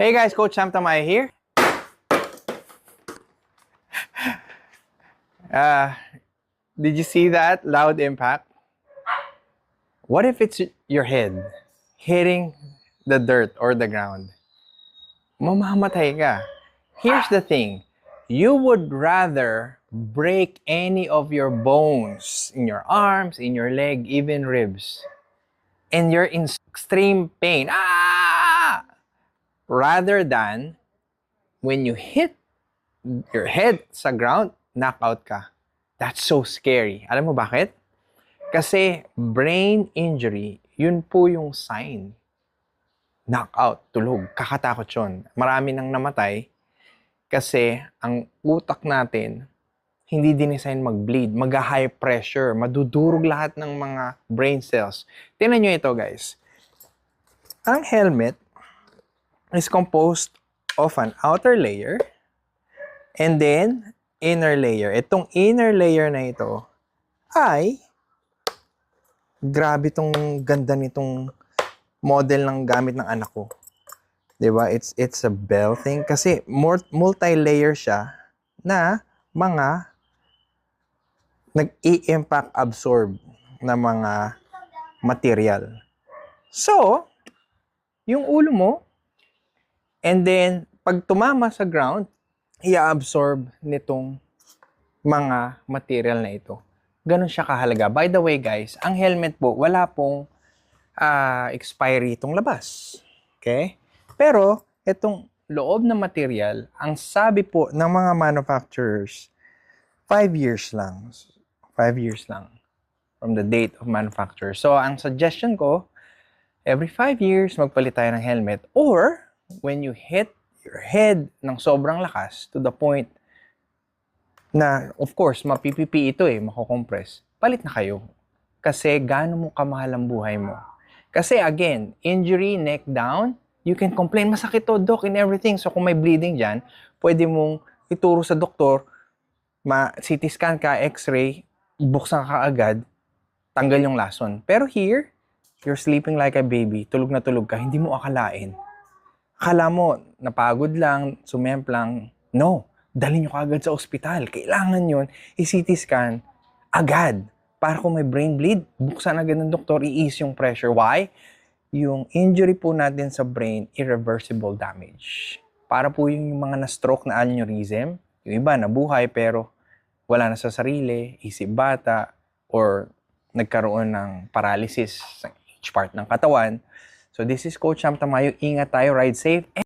Hey guys, Coach Sam Tamayo here. Uh, did you see that loud impact? What if it's your head hitting the dirt or the ground? Mamamatay ka. Here's the thing. You would rather break any of your bones in your arms, in your leg, even ribs. And you're in extreme pain. Rather than when you hit your head sa ground, knockout ka. That's so scary. Alam mo bakit? Kasi brain injury, yun po yung sign. Knockout, tulog, kakatakot yun. Marami nang namatay kasi ang utak natin hindi dinesign mag-bleed, mag-high pressure, madudurog lahat ng mga brain cells. Tingnan nyo ito guys. Ang helmet is composed of an outer layer and then inner layer. Itong inner layer na ito ay grabe tong ganda nitong model ng gamit ng anak ko. 'Di ba? It's a bell thing kasi multi-layer siya na mga nag-i-impact absorb na mga material. So, yung ulo mo and then pag tumama sa ground, i-absorb nitong mga material na ito. Ganun siya kahalaga. By the way guys, ang helmet po, wala pong expiry itong labas. Okay? Pero, itong loob na material, ang sabi po ng mga manufacturers, 5 years lang. 5 years lang from the date of manufacture. So, ang suggestion ko, every 5 years, magpalit tayo ng helmet. Or, when you hit your head ng sobrang lakas to the point na, of course, mapipipi ito makukompress, palit na kayo. Kasi gaano mo kamahal ang buhay mo. Kasi again, injury, neck down, you can complain, masakit to, doc, and everything. So kung may bleeding dyan, pwede mong ituro sa doktor, CT scan ka, x-ray, buksan ka agad, tanggal yung lason. Pero here, you're sleeping like a baby, tulog na tulog ka, hindi mo akalain. Akala mo, napagod lang, sumemplang. No, dalhin nyo ka agad sa ospital. Kailangan yun, i-CT scan agad. Para kung may brain bleed, buksan agad ng doktor, i-ease yung pressure. Why? Yung injury po natin sa brain, irreversible damage. Para po yung mga na-stroke na aneurysm, yung iba nabuhay pero wala na sa sarili, isip bata, or nagkaroon ng paralysis sa each part ng katawan. So this is Coach Sam Tamayo. Ingat tayo, ride safe.